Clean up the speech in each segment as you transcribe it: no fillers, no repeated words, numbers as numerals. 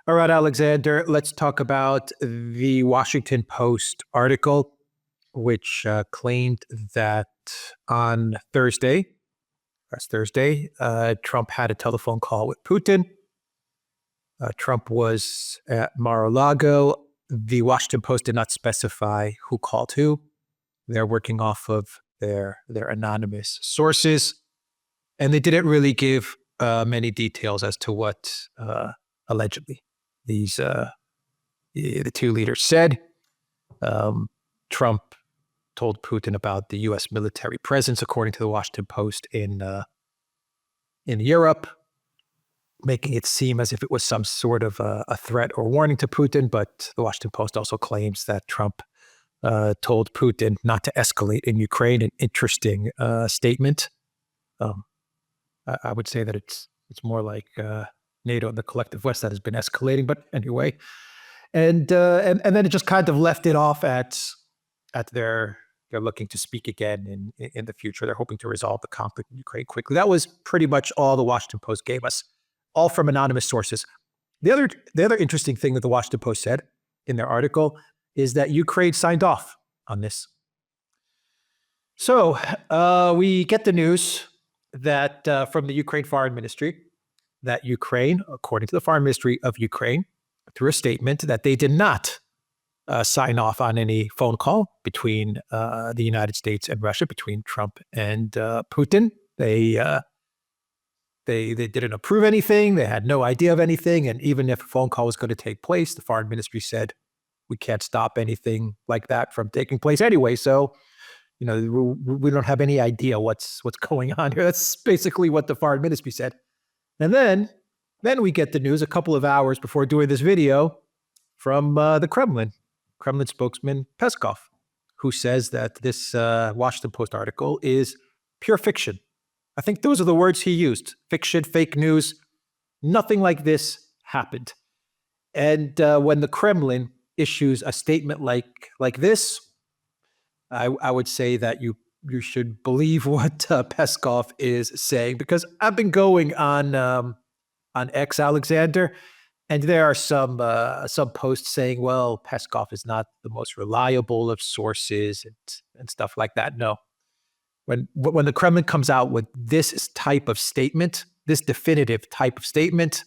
All right, Alexander, let's talk about the Washington Post article, which claimed that on Thursday, Trump had a telephone call with Putin. Trump was at Mar-a-Lago. The Washington Post did not specify who called who. They're working off of their anonymous sources, and they didn't really give many details as to what allegedly these the two leaders said. Trump told Putin about the U.S. military presence, according to the Washington Post, in Europe, making it seem as if it was some sort of a threat or warning to Putin. But the Washington Post also claims that Trump told Putin not to escalate in Ukraine. An interesting statement. I would say that it's more like NATO and the collective West that has been escalating. But anyway, and then it just kind of left it off at they're looking to speak again in the future. They're hoping to resolve the conflict in Ukraine quickly. That was pretty much all the Washington Post gave us, all from anonymous sources. The other interesting thing that the Washington Post said in their article is that Ukraine signed off on this. So we get the news that from the Ukraine Foreign Ministry that Ukraine, according to the Foreign Ministry of Ukraine, through a statement, that they did not sign off on any phone call between the United States and Russia, between Trump and Putin. They didn't approve anything. They had no idea of anything. And even if a phone call was going to take place, the foreign ministry said, we can't stop anything like that from taking place anyway. So, we don't have any idea what's going on here. That's basically what the foreign ministry said. And then we get the news a couple of hours before doing this video from the Kremlin spokesman Peskov, who says that this Washington Post article is pure fiction. I think those are the words he used: fiction, fake news. Nothing like this happened. And when the Kremlin issues a statement like this, I would say that you should believe what Peskov is saying, because I've been going on X, Alexander, and there are some posts saying, well, Peskov is not the most reliable of sources and stuff like that. No. When the Kremlin comes out with this type of statement, this definitive type of statement,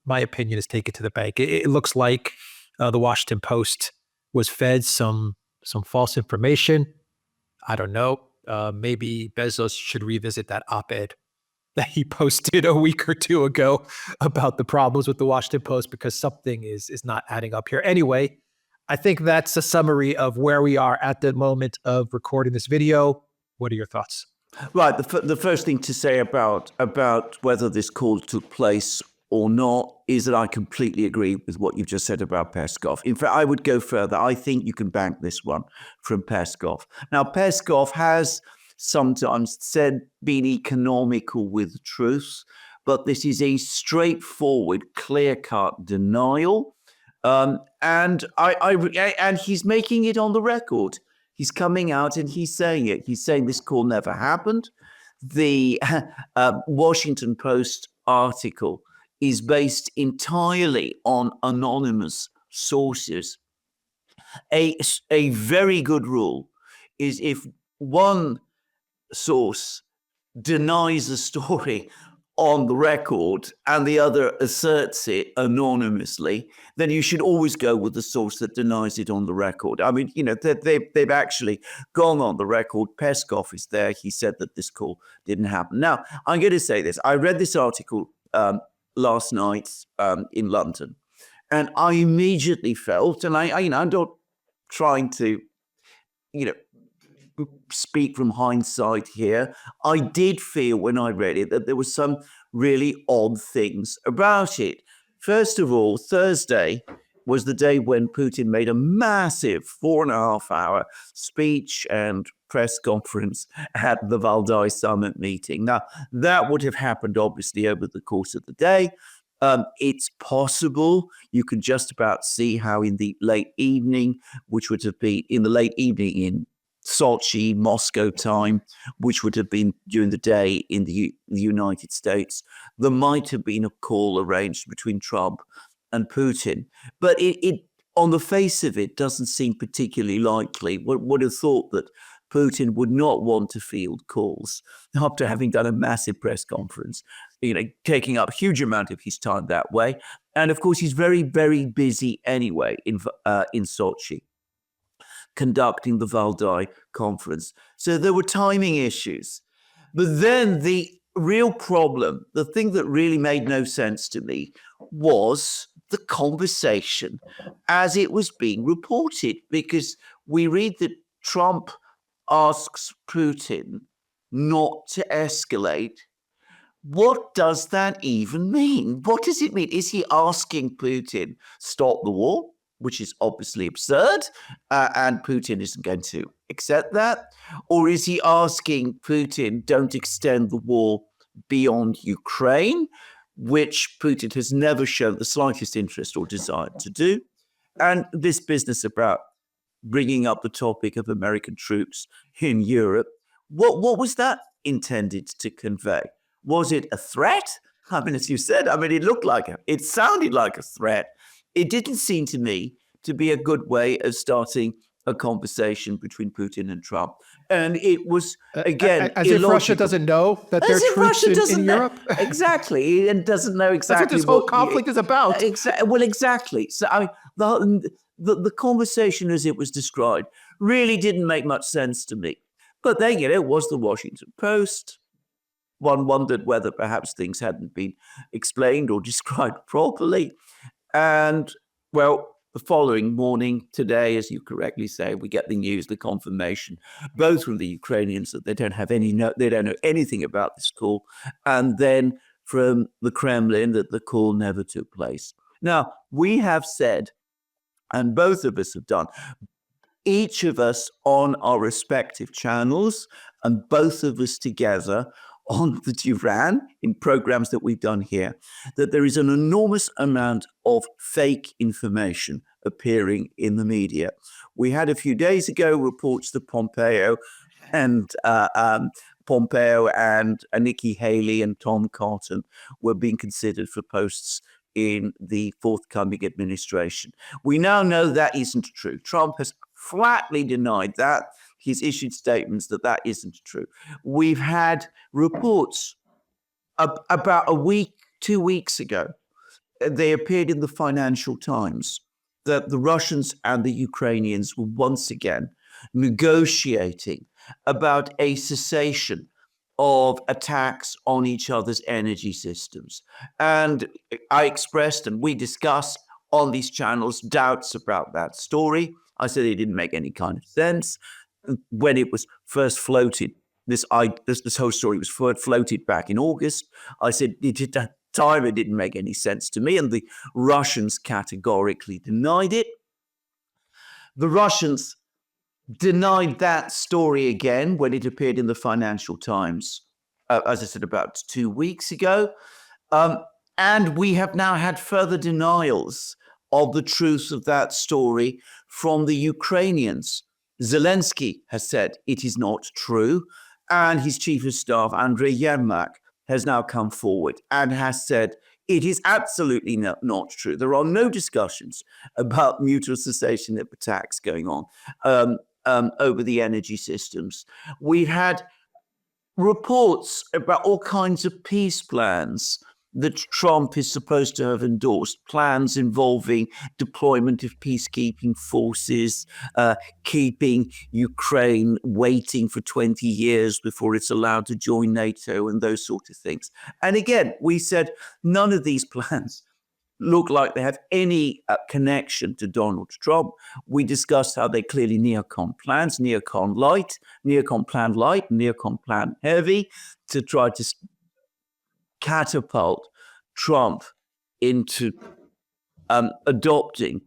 my opinion is take it to the bank. It looks like the Washington Post was fed some false information. I don't know. Maybe Bezos should revisit that op-ed that he posted a week or two ago about the problems with the Washington Post, because something is not adding up here. Anyway, I think that's a summary of where we are at the moment of recording this video. What are your thoughts? Right. The first thing to say about whether this call took place or not is that I completely agree with what you've just said about Peskov. In fact, I would go further. I think you can bank this one from Peskov. Now, Peskov has sometimes been economical with truth, but this is a straightforward, clear-cut denial. And he's making it on the record. He's coming out and he's saying it. He's saying this call never happened. The Washington Post article is based entirely on anonymous sources. A very good rule is if one source denies a story on the record and the other asserts it anonymously, then you should always go with the source that denies it on the record. I mean, they've actually gone on the record. Peskov is there. He said that this call didn't happen. Now, I'm going to say this. I read this article last night in London, and I immediately felt, and I'm not trying to, speak from hindsight here, I did feel when I read it that there were some really odd things about it. First of all, Thursday was the day when Putin made a massive 4.5-hour speech and press conference at the Valdai Summit meeting. Now, that would have happened, obviously, over the course of the day. It's possible you could just about see how in the late evening, which would have been in the late evening in Sochi, Moscow time, which would have been during the day in the United States, there might have been a call arranged between Trump and Putin. But it on the face of it, doesn't seem particularly likely. One would have thought that Putin would not want to field calls after having done a massive press conference, taking up a huge amount of his time that way. And of course, he's very, very busy anyway in Sochi, conducting the Valdai conference. So there were timing issues. But then the real problem, the thing that really made no sense to me, was the conversation as it was being reported, because we read that Trump asks Putin not to escalate. What does that even mean? What does it mean? Is he asking Putin, stop the war, which is obviously absurd, and Putin isn't going to accept that? Or is he asking Putin, don't extend the war beyond Ukraine, which Putin has never shown the slightest interest or desire to do? And this business about bringing up the topic of American troops in Europe, what was that intended to convey? Was it a threat? I mean, as you said, it sounded like a threat. It didn't seem to me to be a good way of starting a conversation between Putin and Trump. And it was, again, as if Russia doesn't know that there are troops in Europe? Exactly, and doesn't know exactly That's what this whole conflict is about. Well, exactly. So, I mean, the conversation as it was described really didn't make much sense to me. But then, it was the Washington Post. One wondered whether perhaps things hadn't been explained or described properly. And, well, the following morning, today, as you correctly say, we get the news, the confirmation, both from the Ukrainians that they don't know anything about this call, and then from the Kremlin that the call never took place. Now, we have said, and both of us have done, each of us on our respective channels, and both of us together on the Duran in programs that we've done here, that there is an enormous amount of fake information appearing in the media. We had a few days ago reports that Pompeo and Nikki Haley and Tom Cotton were being considered for posts in the forthcoming administration. We now know that isn't true. Trump has flatly denied that. He's issued statements that isn't true. We've had reports about 2 weeks ago. They appeared in the Financial Times that the Russians and the Ukrainians were once again negotiating about a cessation of attacks on each other's energy systems. And I expressed, and we discussed on these channels, doubts about that story. I said it didn't make any kind of sense. When it was first floated, this whole story was floated back in August. I said at that time it didn't make any sense to me, and the Russians categorically denied it. The Russians denied that story again when it appeared in the Financial Times, as I said, about 2 weeks ago. And we have now had further denials of the truth of that story from the Ukrainians. Zelensky has said it is not true, and his chief of staff, Andriy Yermak, has now come forward and has said it is absolutely not true. There are no discussions about mutual cessation of attacks going on over the energy systems. We've had reports about all kinds of peace plans that Trump is supposed to have endorsed, plans involving deployment of peacekeeping forces, keeping Ukraine waiting for 20 years before it's allowed to join NATO, and those sort of things. And again, we said none of these plans look like they have any connection to Donald Trump. We discussed how they clearly neocon plans, neocon light, neocon plan light, neocon plan heavy, to try to catapult Trump into adopting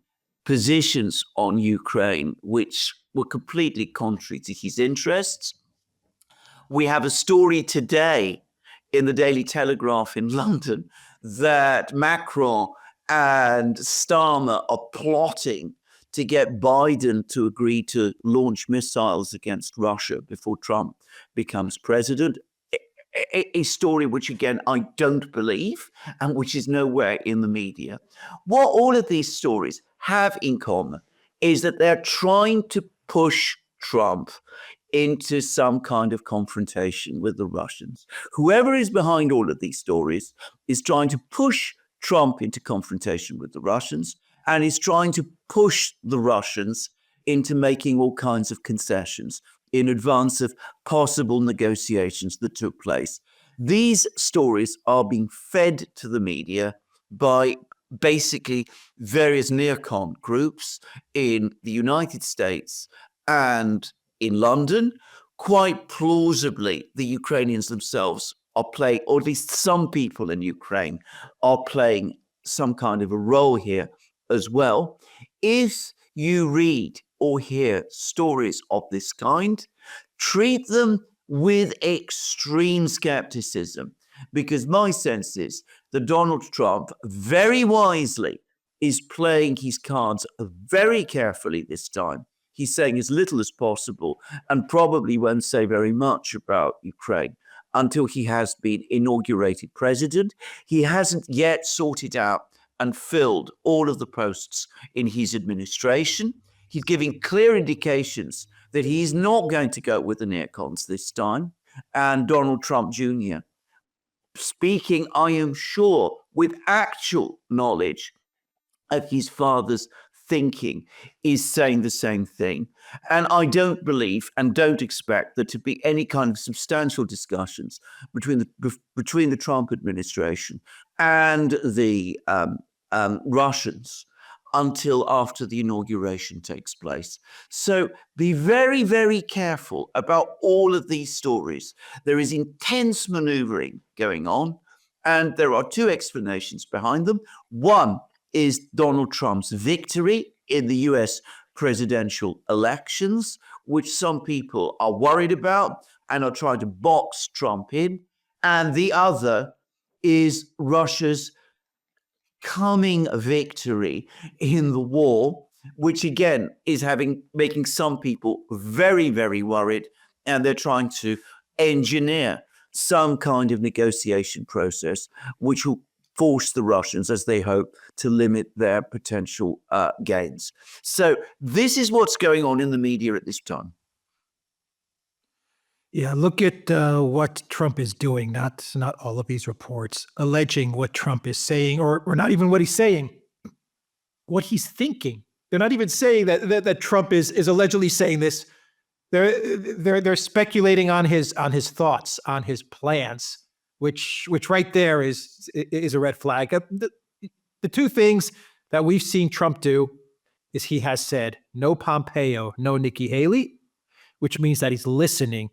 positions on Ukraine which were completely contrary to his interests. We have a story today in the Daily Telegraph in London that Macron and Starmer are plotting to get Biden to agree to launch missiles against Russia before Trump becomes president. A story which, again, I don't believe and which is nowhere in the media. What all of these stories have in common is that they're trying to push Trump into some kind of confrontation with the Russians. Whoever is behind all of these stories is trying to push Trump into confrontation with the Russians and is trying to push the Russians into making all kinds of concessions in advance of possible negotiations that took place. These stories are being fed to the media by basically various neocon groups in the United States and in London. Quite plausibly, the Ukrainians themselves are playing, or at least some people in Ukraine are playing some kind of a role here as well. If you read or hear stories of this kind, treat them with extreme skepticism, because my sense is that Donald Trump very wisely is playing his cards very carefully this time. He's saying as little as possible and probably won't say very much about Ukraine until he has been inaugurated president. He hasn't yet sorted out and filled all of the posts in his administration. He's giving clear indications that he's not going to go with the neocons this time. And Donald Trump Jr., speaking, I am sure, with actual knowledge of his father's thinking, is saying the same thing. And I don't believe and don't expect there to be any kind of substantial discussions between the Trump administration and the Russians until after the inauguration takes place. So be very, very careful about all of these stories. There is intense maneuvering going on, and there are two explanations behind them. One is Donald Trump's victory in the US presidential elections, which some people are worried about and are trying to box Trump in. And the other is Russia's coming victory in the war, which again is making some people very, very worried, and they're trying to engineer some kind of negotiation process which will force the Russians, as they hope, to limit their potential gains. So this is what's going on in the media at this time. Yeah, look at what Trump is doing, not all of these reports alleging what Trump is saying, or not even what he's saying, what he's thinking. They're not even saying that Trump is allegedly saying this. They're speculating on his thoughts, on his plans, which right there is a red flag. The two things that we've seen Trump do is he has said no Pompeo, no Nikki Haley, which means that he's listening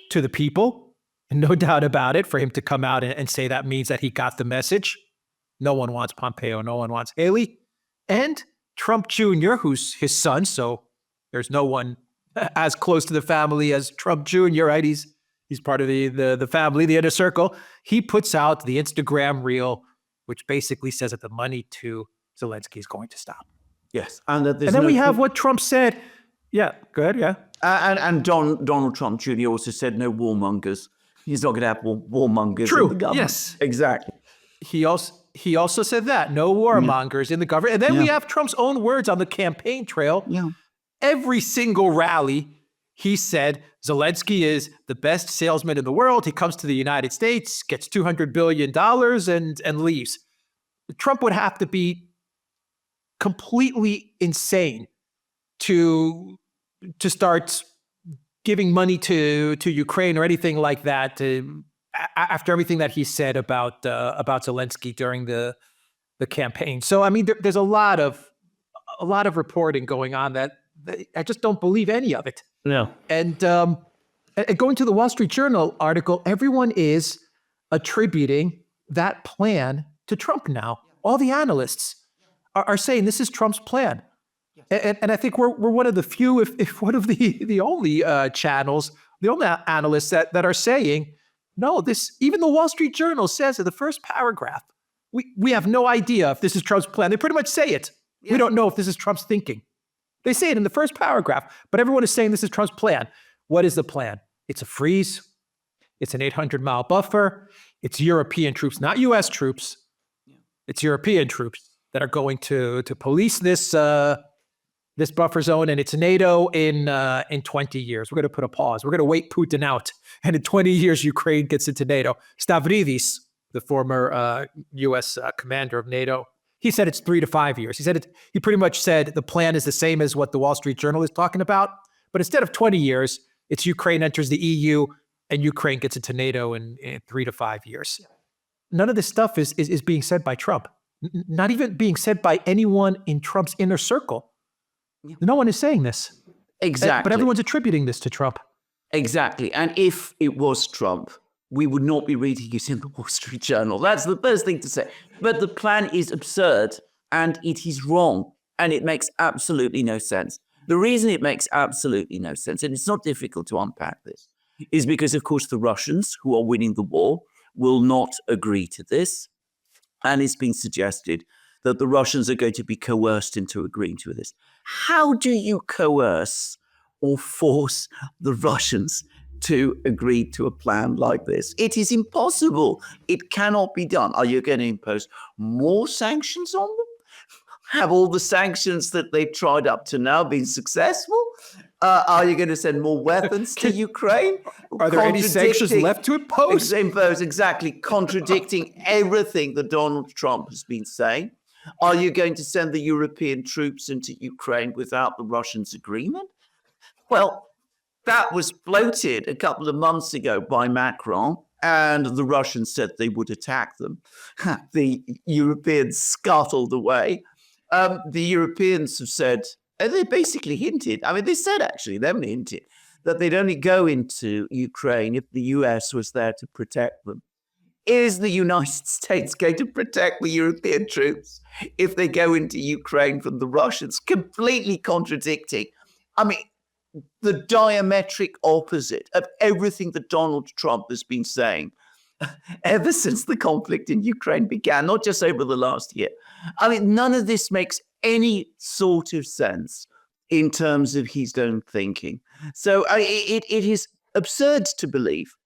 to the people, and no doubt about it. For him to come out and say that means that he got the message. No one wants Pompeo, no one wants Haley. And Trump Jr., who's his son, so there's no one as close to the family as Trump Jr., right? He's part of the family, the inner circle. He puts out the Instagram reel, which basically says that the money to Zelensky is going to stop. Yes. And then we have what Trump said. Yeah, go ahead, yeah. And Donald Trump Jr. also said no warmongers. He's not going to have warmongers True. in the government. Yes. Exactly. He also said that, no warmongers in the government. And then we have Trump's own words on the campaign trail. Yeah. Every single rally, he said Zelensky is the best salesman in the world. He comes to the United States, gets $200 billion and leaves. Trump would have to be completely insane to start giving money to Ukraine or anything like that after everything that he said about Zelensky during the campaign. So I mean, there's a lot of reporting going on that I just don't believe any of it. No. And going to the Wall Street Journal article, everyone is attributing that plan to Trump now. All the analysts are saying this is Trump's plan. And I think we're one of the few, if one of the only channels, the only analysts that are saying, no, even the Wall Street Journal says in the first paragraph, we have no idea if this is Trump's plan. They pretty much say it. Yeah. We don't know if this is Trump's thinking. They say it in the first paragraph, but everyone is saying this is Trump's plan. What is the plan? It's a freeze. It's an 800-mile buffer. It's European troops, not U.S. troops. It's European troops that are going to police this this buffer zone, and it's NATO in 20 years. We're going to put a pause. We're going to wait Putin out, and in 20 years, Ukraine gets into NATO. Stavridis, the former U.S. Commander of NATO, he said it's 3 to 5 years. He pretty much said the plan is the same as what the Wall Street Journal is talking about, but instead of 20 years, it's Ukraine enters the EU and Ukraine gets into NATO in 3 to 5 years. None of this stuff is being said by Trump, not even being said by anyone in Trump's inner circle. No one is saying this. Exactly. But everyone's attributing this to Trump. Exactly. And if it was Trump, we would not be reading it in the Wall Street Journal. That's the first thing to say. But the plan is absurd and it is wrong and it makes absolutely no sense. The reason it makes absolutely no sense, and it's not difficult to unpack this, is because, of course, the Russians, who are winning the war, will not agree to this. And it's been suggested that the Russians are going to be coerced into agreeing to this. How do you coerce or force the Russians to agree to a plan like this? It is impossible. It cannot be done. Are you going to impose more sanctions on them? Have all the sanctions that they've tried up to now been successful? Are you going to send more weapons to Ukraine? Are there any sanctions left to impose? Exactly, contradicting everything that Donald Trump has been saying. Are you going to send the European troops into Ukraine without the Russians' agreement? Well, that was floated a couple of months ago by Macron, and the Russians said they would attack them. The Europeans scuttled away. The Europeans have said, and they basically hinted, they said actually, they haven't hinted, that they'd only go into Ukraine if the US was there to protect them. Is the United States going to protect the European troops if they go into Ukraine from the Russians? Completely contradicting. The diametric opposite of everything that Donald Trump has been saying ever since the conflict in Ukraine began, not just over the last year. None of this makes any sort of sense in terms of his own thinking. So it is absurd to believe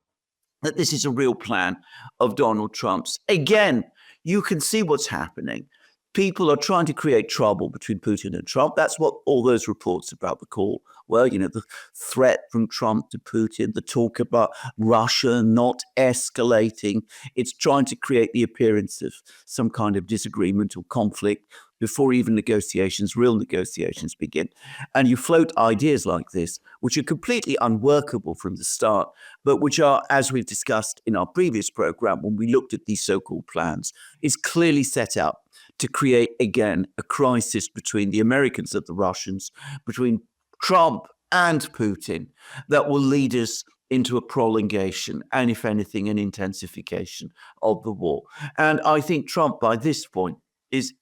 that this is a real plan of Donald Trump's. Again, you can see what's happening. People are trying to create trouble between Putin and Trump. That's what all those reports about the call were, the threat from Trump to Putin, the talk about Russia not escalating. It's trying to create the appearance of some kind of disagreement or conflict before even real negotiations begin. And you float ideas like this, which are completely unworkable from the start, but which are, as we've discussed in our previous program, when we looked at these so-called plans, is clearly set up to create, again, a crisis between the Americans and the Russians, between Trump and Putin, that will lead us into a prolongation and, if anything, an intensification of the war. And I think Trump, by this point, is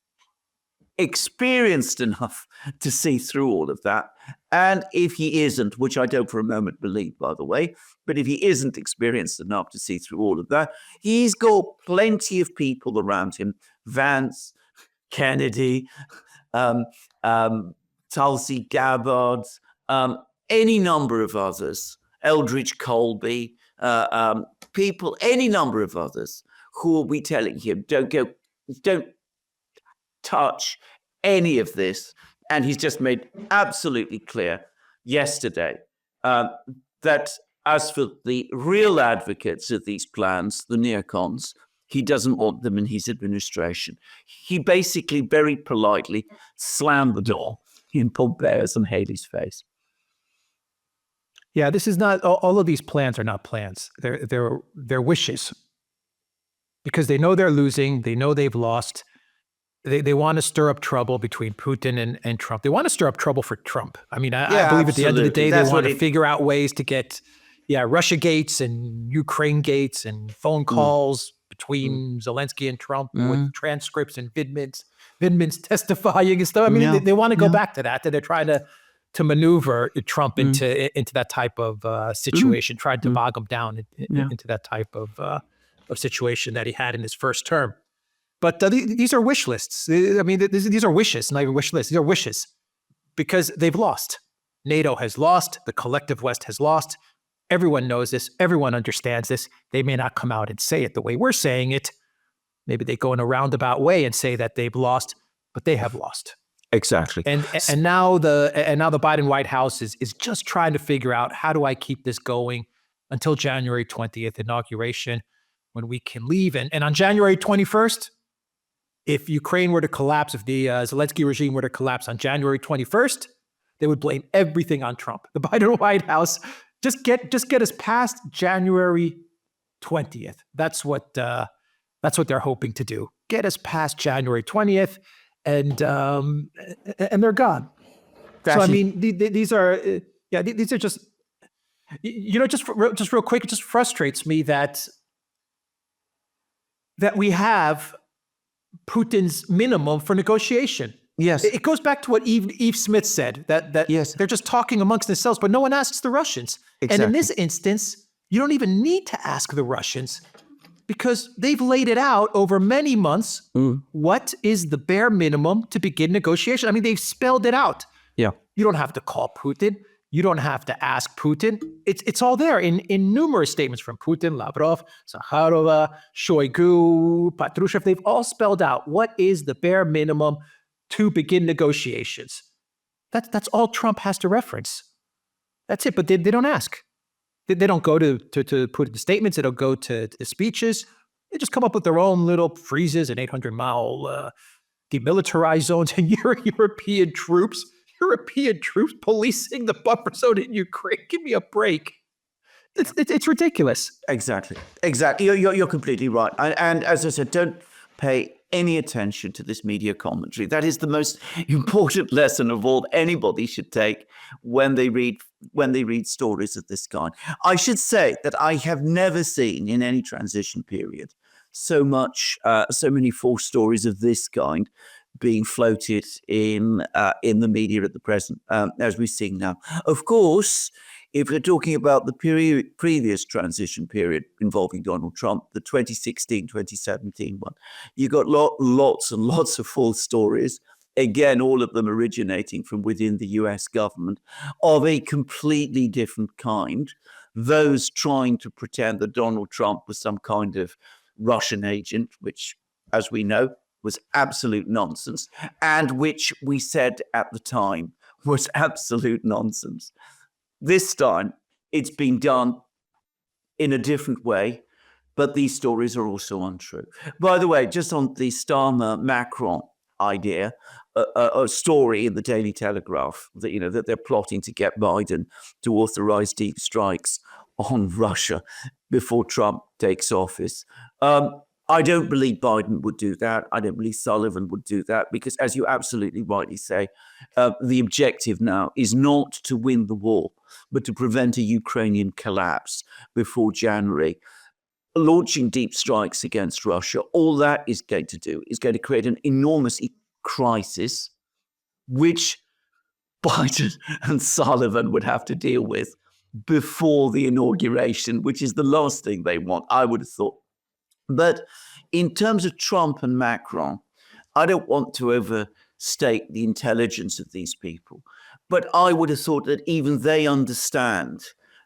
experienced enough to see through all of that. And if he isn't, which I don't for a moment believe, by the way, but if he isn't experienced enough to see through all of that, he's got plenty of people around him, Vance, Kennedy, Tulsi Gabbard, any number of others, Eldridge Colby, people, any number of others who will be telling him, don't touch any of this. And he's just made absolutely clear yesterday that as for the real advocates of these plans, the neocons, he doesn't want them in his administration. He basically very politely slammed the door in Pompeo's and Haley's face. Yeah, this is not, all of these plans are not plans. They're wishes. Because they know they're losing, they know they've lost. They want to stir up trouble between Putin and Trump. They want to stir up trouble for Trump. I believe at the end of the day, they want to figure out ways to get, Russia gates and Ukraine gates and phone calls between Zelensky and Trump with transcripts and Vindman's testifying and stuff. They want to go back to that. They're trying to maneuver Trump into that type of situation, trying to bog him down into that type of situation that he had in his first term. But these are wish lists. These are wishes, not even wish lists. These are wishes. because they've lost. NATO has lost. The collective West has lost. Everyone knows this. Everyone understands this. They may not come out and say it the way we're saying it. Maybe they go in a roundabout way and say that they've lost, but they have lost. Exactly. And now the Biden White House is just trying to figure out, how do I keep this going until January 20th inauguration, when we can leave. And on January 21st, if Ukraine were to collapse, if the Zelensky regime were to collapse on January 21st, they would blame everything on Trump. The Biden White House, just get us past January 20th. That's what they're hoping to do. Get us past January 20th, and they're gone. So I mean, these are just, just real quick. It just frustrates me that we have Putin's minimum for negotiation. Yes. It goes back to what Eve Smith said, that yes, they're just talking amongst themselves, but no one asks the Russians. Exactly. And in this instance, you don't even need to ask the Russians, because they've laid it out over many months. What is the bare minimum to begin negotiation? I mean, they've spelled it out. Yeah. You don't have to call Putin. You don't have to ask Putin. It's all there in numerous statements from Putin, Lavrov, Zakharova, Shoigu, Patrushev. They've all spelled out what is the bare minimum to begin negotiations. That's all Trump has to reference. That's it. But they don't ask. They don't go to Putin's statements. They don't go to speeches. They just come up with their own little freezes and 800-mile demilitarized zones and European troops policing the buffer zone in Ukraine. Give me a break. It's ridiculous. Exactly. You're completely right. And as I said, don't pay any attention to this media commentary. That is the most important lesson of all anybody should take when they read stories of this kind. I should say that I have never seen in any transition period so many false stories of this kind being floated in the media at the present, as we're seeing now. Of course, if we're talking about the previous transition period involving Donald Trump, the 2016-2017 one, you got lots and lots of false stories, again, all of them originating from within the US government, of a completely different kind. Those trying to pretend that Donald Trump was some kind of Russian agent, which, as we know, was absolute nonsense, and which we said at the time was absolute nonsense. This time, it's been done in a different way, but these stories are also untrue. By the way, just on the Starmer-Macron idea, a story in the Daily Telegraph that that they're plotting to get Biden to authorize deep strikes on Russia before Trump takes office. I don't believe Biden would do that. I don't believe Sullivan would do that, because, as you absolutely rightly say, the objective now is not to win the war, but to prevent a Ukrainian collapse before January. Launching deep strikes against Russia, all that is going to do is going to create an enormous crisis, which Biden and Sullivan would have to deal with before the inauguration, which is the last thing they want, I would have thought. But in terms of Trump and Macron, I don't want to overstate the intelligence of these people, but I would have thought that even they understand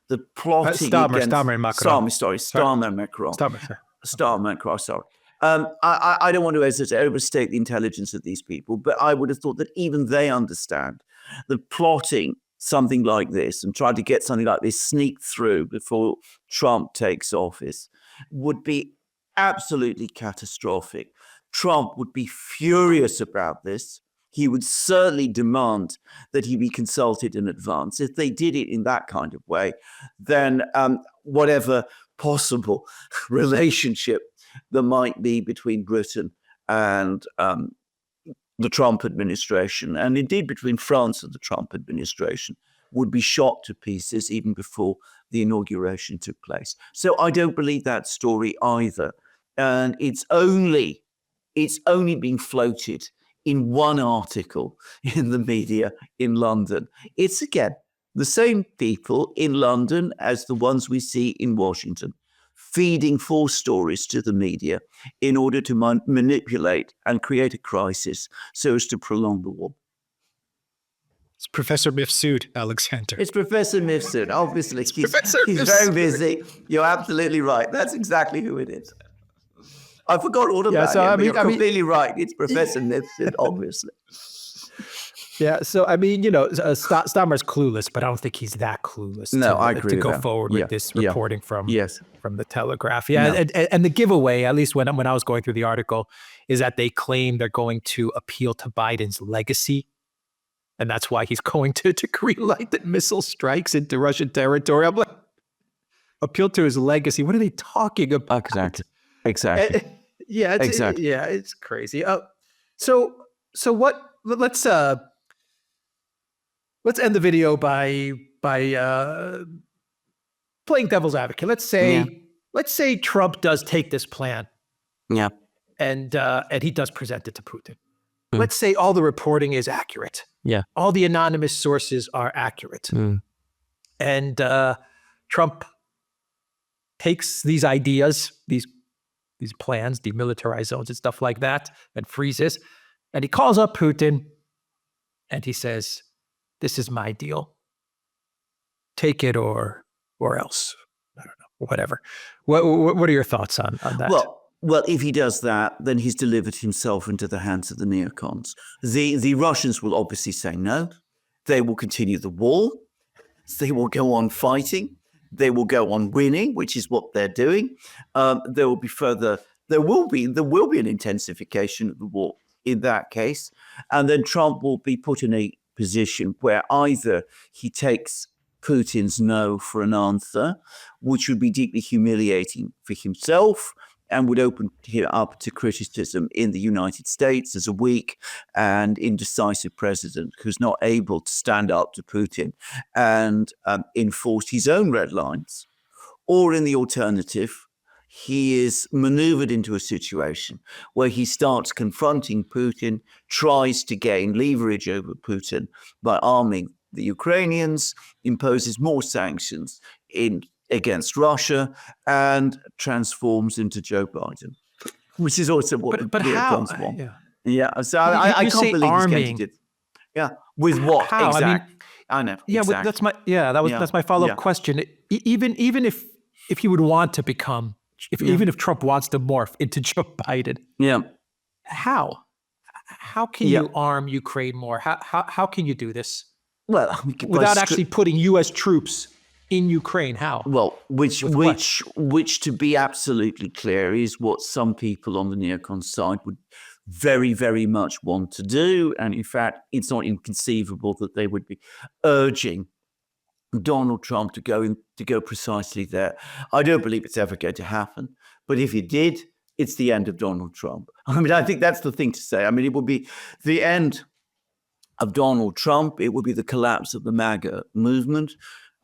the plotting Starmer and Macron. Starmer and Macron. Starmer and Macron, sorry. I don't want to overstate the intelligence of these people, but I would have thought that even they understand that plotting something like this and trying to get something like this sneaked through before Trump takes office would be absolutely catastrophic. Trump would be furious about this. He would certainly demand that he be consulted in advance. If they did it in that kind of way, then whatever possible relationship there might be between Britain and the Trump administration, and indeed between France and the Trump administration, would be shot to pieces even before the inauguration took place. So I don't believe that story either. And it's only being floated in one article in the media in London. It's, again, the same people in London as the ones we see in Washington, feeding false stories to the media in order to manipulate and create a crisis so as to prolong the war. It's Professor Mifsud, Alexander. It's Professor Mifsud, obviously. He's Mifsud. very busy. You're absolutely right. That's exactly who it is. I forgot all about him, but you're completely right. It's Professor Mifsud, obviously. Yeah, so I mean, Stammer's clueless, but I don't think he's that clueless to go forward with this reporting from the Telegraph. Yeah, and the giveaway, at least when I was going through the article, is that they claim they're going to appeal to Biden's legacy, and that's why he's going to greenlight the missile strikes into Russian territory. I'm like, appeal to his legacy. What are they talking about? Exactly. It's crazy. So what? Let's end the video by playing devil's advocate. Let's say Trump does take this plan, and he does present it to Putin. Let's say all the reporting is accurate. All the anonymous sources are accurate, and Trump takes these ideas, these plans, demilitarized zones and stuff like that, and freezes, and he calls up Putin, and he says, "This is my deal. Take it or else." I don't know, whatever. What are your thoughts on that? Well, if he does that, then he's delivered himself into the hands of the neocons. The Russians will obviously say no. They will continue the war. They will go on fighting. They will go on winning, which is what they're doing. There will be further. There will be an intensification of the war in that case, and then Trump will be put in a position where either he takes Putin's no for an answer, which would be deeply humiliating for himself and would open him up to criticism in the United States as a weak and indecisive president who's not able to stand up to Putin and enforce his own red lines. Or in the alternative, he is maneuvered into a situation where he starts confronting Putin, tries to gain leverage over Putin by arming the Ukrainians, imposes more sanctions against Russia, and transforms into Joe Biden, which is also what the neocons want. So I can't believe he's going to do. With what? How? Exactly. I know. Yeah, exactly. That's my follow-up question. Even if he would want to become, even if Trump wants to morph into Joe Biden, how can you arm Ukraine more? How can you do this? Well, without actually putting U.S. troops in Ukraine, how? Well, which to be absolutely clear is what some people on the neocon side would very, very much want to do. And in fact, it's not inconceivable that they would be urging Donald Trump to go precisely there. I don't believe it's ever going to happen. But if it did, it's the end of Donald Trump. I mean, I think that's the thing to say. I mean, it would be the end of Donald Trump. It would be the collapse of the MAGA movement.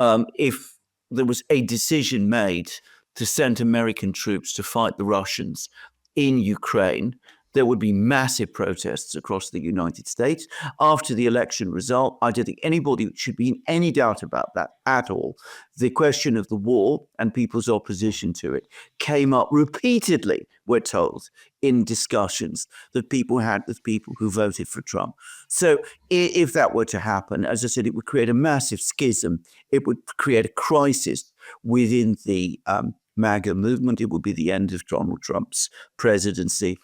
If there was a decision made to send American troops to fight the Russians in Ukraine, there would be massive protests across the United States. After the election result, I don't think anybody should be in any doubt about that at all. The question of the war and people's opposition to it came up repeatedly, we're told, in discussions that people had with people who voted for Trump. So if that were to happen, as I said, it would create a massive schism. It would create a crisis within the MAGA movement. It would be the end of Donald Trump's presidency.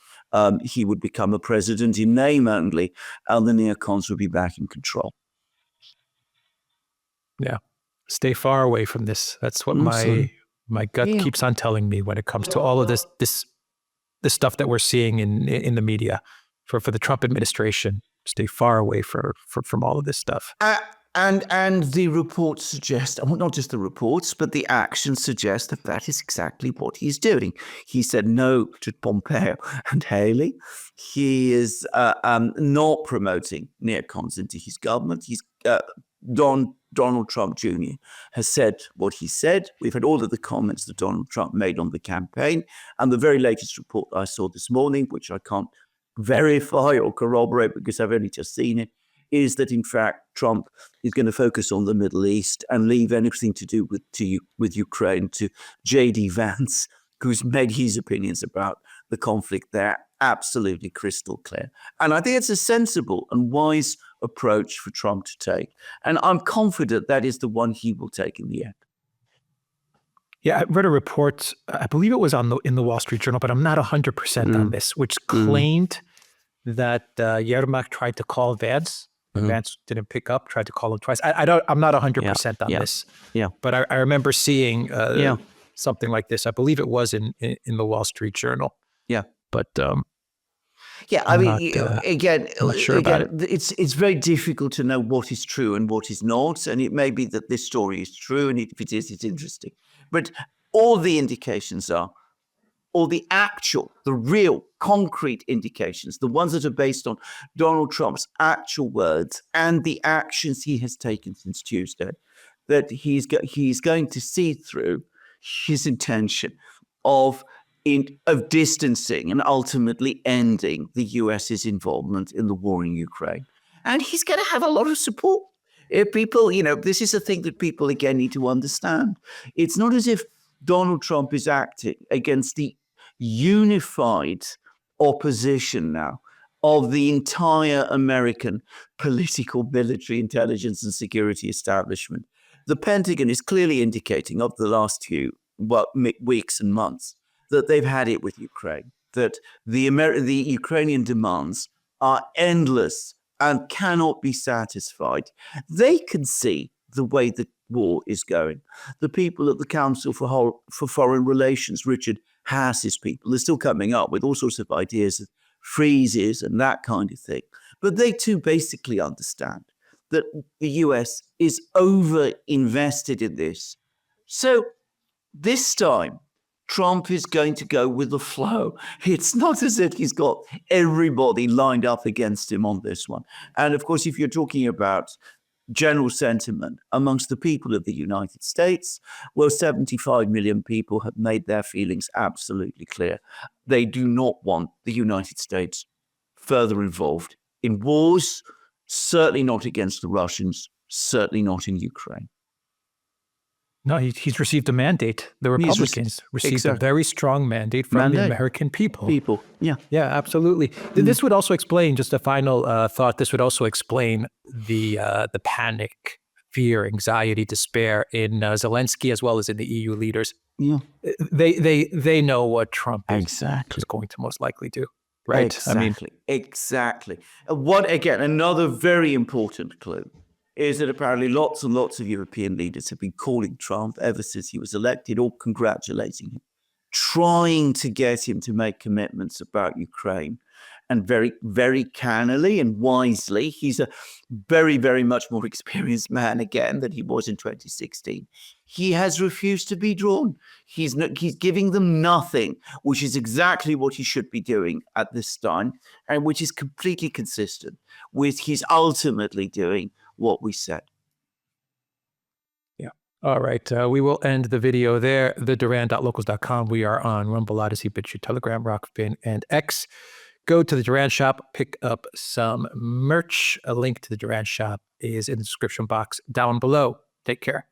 He would become a president in name only, and the neocons would be back in control. Yeah. Stay far away from this. That's what my gut keeps on telling me when it comes to all of this stuff that we're seeing in the media for the Trump administration. Stay far away from all of this stuff. And the reports suggest, not just the reports, but the actions suggest that is exactly what he's doing. He said no to Pompeo and Haley. He is not promoting neocons into his government. Donald Trump Jr. has said what he said. We've had all of the comments that Donald Trump made on the campaign. And the very latest report I saw this morning, which I can't verify or corroborate because I've only just seen it, is that in fact Trump is going to focus on the Middle East and leave anything to do with Ukraine to J.D. Vance, who's made his opinions about the conflict there absolutely crystal clear. And I think it's a sensible and wise approach for Trump to take. And I'm confident that is the one he will take in the end. Yeah, I read a report, I believe it was in the Wall Street Journal, but I'm not 100% on this, which claimed that Yermak tried to call Vance. Vance didn't pick up, tried to call him twice. I'm not 100% on this. Yeah. But I remember seeing something like this. I believe it was in the Wall Street Journal. Yeah. But I mean, I'm not sure about it. It's very difficult to know what is true and what is not. And it may be that this story is true, and if it is, it's interesting. But all the indications are, or the real concrete indications, the ones that are based on Donald Trump's actual words and the actions he has taken since Tuesday, that he's going to see through his intention of distancing and ultimately ending the US's involvement in the war in Ukraine. And he's going to have a lot of support. People, this is a thing that people, again, need to understand. It's not as if Donald Trump is acting against the unified opposition now of the entire American political, military, intelligence, and security establishment. The Pentagon is clearly indicating of the last few weeks and months that they've had it with Ukraine, that the Ukrainian demands are endless and cannot be satisfied. They can see the way the war is going. The people at the Council for Foreign Relations, Richard Haas's people, they're still coming up with all sorts of ideas of freezes and that kind of thing. But they too basically understand that the US is over-invested in this. So this time, Trump is going to go with the flow. It's not as if he's got everybody lined up against him on this one. And of course, if you're talking about general sentiment amongst the people of the United States, well, 75 million people have made their feelings absolutely clear. They do not want the United States further involved in wars, certainly not against the Russians, certainly not in Ukraine. No, he's received a mandate. The Republicans received a very strong mandate from the American people. Yeah, absolutely. This would also explain, just a final thought, this would also explain the panic, fear, anxiety, despair in Zelensky as well as in the EU leaders. Yeah, they know what Trump is going to most likely do, right? Exactly. Another very important clue is that apparently lots and lots of European leaders have been calling Trump ever since he was elected, or congratulating him, trying to get him to make commitments about Ukraine. And very, very cannily and wisely, he's a very, very much more experienced man again than he was in 2016. He has refused to be drawn. He's giving them nothing, which is exactly what he should be doing at this time, and which is completely consistent with his ultimately doing what we said. Yeah. All right. We will end the video there. TheDuran.locals.com. We are on Rumble, Odyssey, BitChute, Telegram, Rockfin, and X. Go to the Duran shop, pick up some merch. A link to the Duran shop is in the description box down below. Take care.